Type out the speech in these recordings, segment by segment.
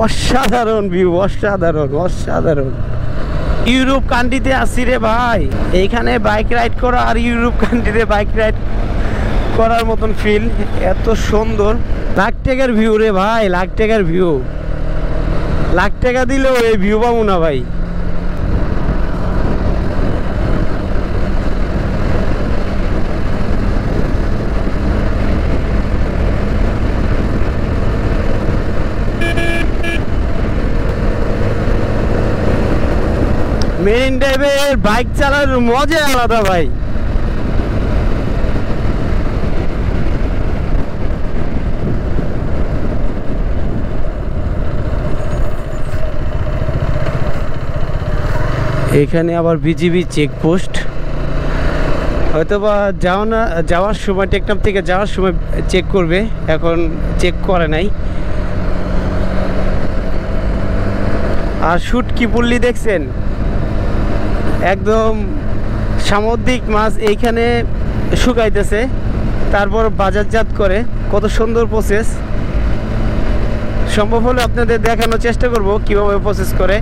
অসাধারণ ভিউ, অসাধারণ অসাধারণ। ইউরোপ কান্ট্রিতে আসছি রে ভাই, এইখানে বাইক রাইড করা আর ইউরোপ কান্ট্রিতে বাইক রাইড করার মতন ফিল, এত সুন্দর। লাখ টাকার ভিউ রে ভাই, লাখ টাকার ভিউ। লাখ টাকা দিলেও এই ভিউ পাবো না ভাই। মেরিন ড্রাইভের বাইক চালানোর মজা আলাদা ভাই। এখানে আবার বিজিবি চেকপোস্ট, হয়তোবা যাওয়ার সময় টেকনাফ থেকে যাওয়ার সময় চেক করবে, এখন চেক করে নাই। আর শুটকি পল্লী দেখছেন, একদম সামুদ্রিক মাছ এইখানে শুকাইতেছে, তারপর বাজারজাত করে। কত সুন্দর প্রসেস। সম্ভব হলে আপনাদের দেখানোর চেষ্টা করব কিভাবে প্রসেস করে।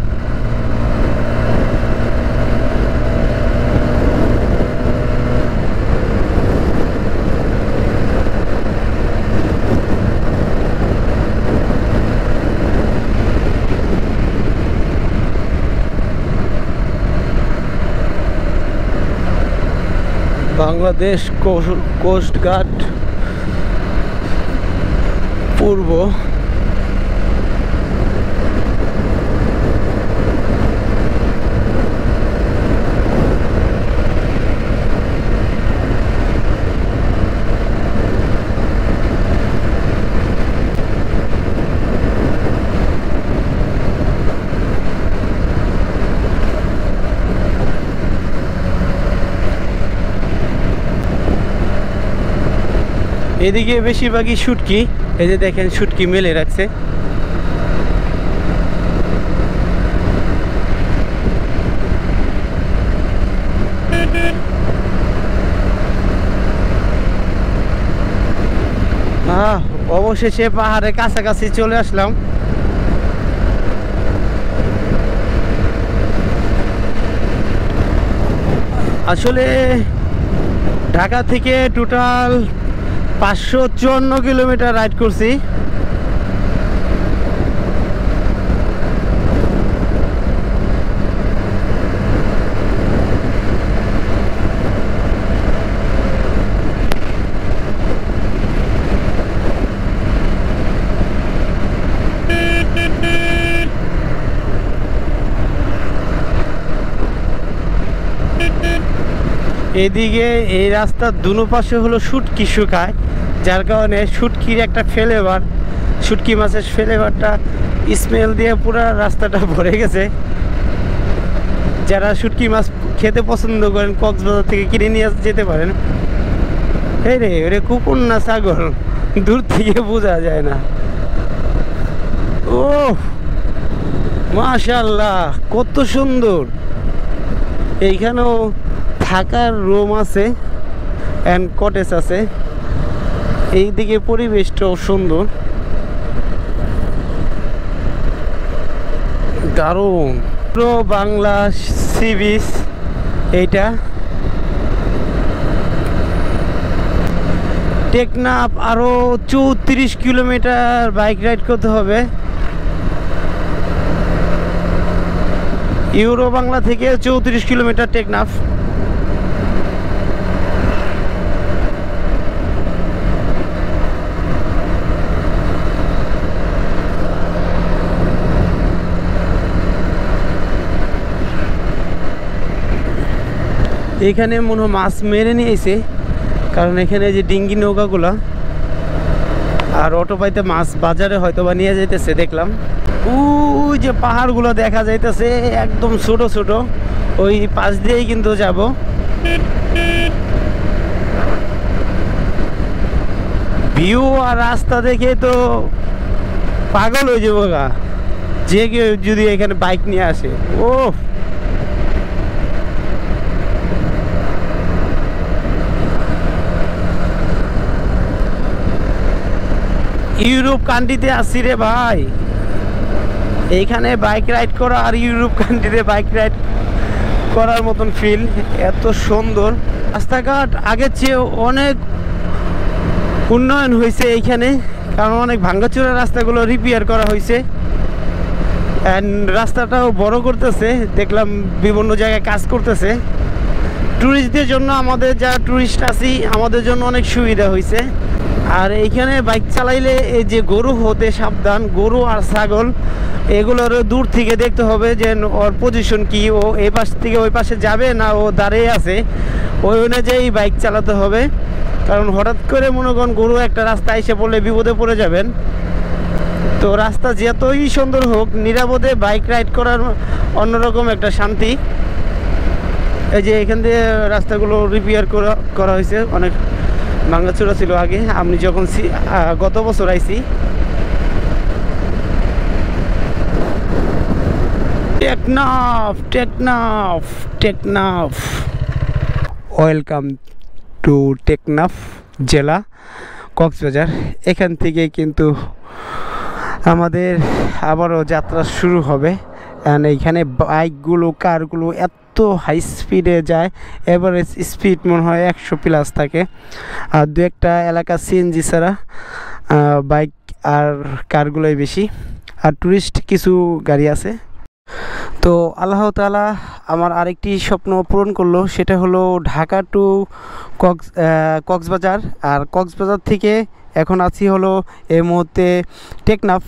বাংলাদেশ কোস্ট গার্ড পূর্ব। এদিকে বেশিরভাগই শুটকি, এই যে দেখেন শুটকি মেলে রাখছে। অবশেষে পাহাড়ের কাছাকাছি চলে আসলাম। আসলে ঢাকা থেকে টোটাল 554 কিলোমিটার রাইড করছি। এদিকে এই রাস্তার দুনো পাশে হলো শুটকি শুকায়, যার কারণে শুটকির একটা ফ্লেভার, শুটকি মাছের ফ্লেভারটা স্মেল দিয়ে পুরো রাস্তাটা ভরে গেছে। যারা শুটকি মাছ খেতে পছন্দ করেন কক্সবাজার থেকে কিনে নিয়ে যেতে পারেন। এই রে ওরে কুকুর না ছাগল, দূর থেকে বোঝা যায় না। ও মাশাআল্লাহ, কত সুন্দর। এইখানেও থাকার রুম আছে অ্যান্ড কটেজ আছে। এইদিকে পরিবেশটাও সুন্দর, দারুণ। পুরো বাংলা সি বিচ এইটা। টেকনাফ আরো 34 কিলোমিটার বাইক রাইড করতে হবে। ইউরো বাংলা থেকে 34 কিলোমিটার টেকনাফ। এখানে মনে হয় মাছ মেরে নিয়েছে, কারণ এখানে যে ডিঙ্গি নৌকাগুলা আর অটো পাইতে মাছ বাজারে হয়তো বা নিয়ে যাইতেছে দেখলাম। ওই যে পাহাড়গুলো দেখা যাইতেছে একদম ছোট ছোট, ওই পাশ দিয়েই কিন্তু যাব। ভিউ আর রাস্তা দেখে তো পাগল হয়ে যাবো গা, যে কেউ যদি এখানে বাইক নিয়ে আসে। ও ইউরোপ কান্ট্রিতে আসছি রে ভাই, এইখানে বাইক রাইড করা আর ইউরোপ কান্ট্রিতে বাইক রাইড করার মতন ফিল, এত সুন্দর। রাস্তাঘাট আগের চেয়ে অনেক উন্নয়ন হয়েছে এইখানে, কারণ অনেক ভাঙ্গাচোরা রাস্তাগুলো রিপেয়ার করা হয়েছে। অ্যান্ড রাস্তাটাও বড় করতেছে, দেখলাম বিভিন্ন জায়গায় কাজ করতেছে। ট্যুরিস্টদের জন্য, আমাদের যারা ট্যুরিস্ট আছি আমাদের জন্য অনেক সুবিধা হয়েছে। আর এইখানে বাইক চালাইলে এই যে গরু হতে সাবধান, গরু আর ছাগল এগুলোর দূর থেকে দেখতে হবে যে ওর পজিশন কি, ও এই পাশ থেকে ওই পাশে যাবে না ও দাঁড়িয়ে আছে, ওই অনুযায়ী বাইক চালাতে হবে। কারণ হঠাৎ করে মনে করেন গরু একটা রাস্তা এসে পড়লে বিপদে পড়ে যাবেন। তো রাস্তা যতই সুন্দর হোক, নিরাপদে বাইক রাইড করার অন্যরকম একটা শান্তি। এই যে এখান দিয়ে রাস্তাগুলো রিপেয়ার করা হয়েছে, অনেক ভাঙাচোরা ছিল আগে। আমি যখন গত বছর আইছি। টেকনাফ ওয়েলকাম টু টেকনাফ জেলা, কক্সবাজার। এখান থেকে কিন্তু আমাদের আবারও যাত্রা শুরু হবে। অ্যান্ড এইখানে বাইকগুলো, কারগুলো এত হাই স্পিডে যায়, এভারেজ স্পিড মনে হয় 100+ থাকে। আর দু একটা এলাকা সিএনজি ছাড়া বাইক আর কারগুলোই বেশি, আর ট্যুরিস্ট কিছু গাড়ি আছে। তো আল্লাহ তাআলা আমার আরেকটি স্বপ্ন পূরণ করলো, সেটা হলো ঢাকা টু কক্সবাজার। আর কক্সবাজার থেকে এখন আছি হলো এই মুহূর্তে টেকনাফ।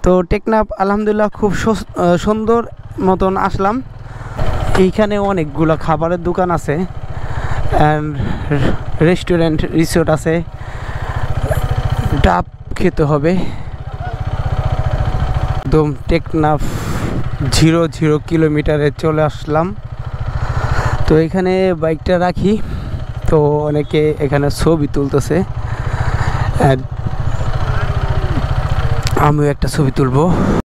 তো টেকনাফ আলহামদুলিল্লাহ খুব সুন্দর মতন আসলাম। এইখানে অনেকগুলো খাবারের দোকান আছে, অ্যান্ড রেস্টুরেন্ট, রিসোর্ট আছে। ডাব খেতে হবে। একদম টেকনাফ 0 কিলোমিটারে চলে আসলাম। তো এখানে বাইকটা রাখি, তো অনেকে এখানে ছবি তুলতেছে, আমিও একটা ছবি তুলবো।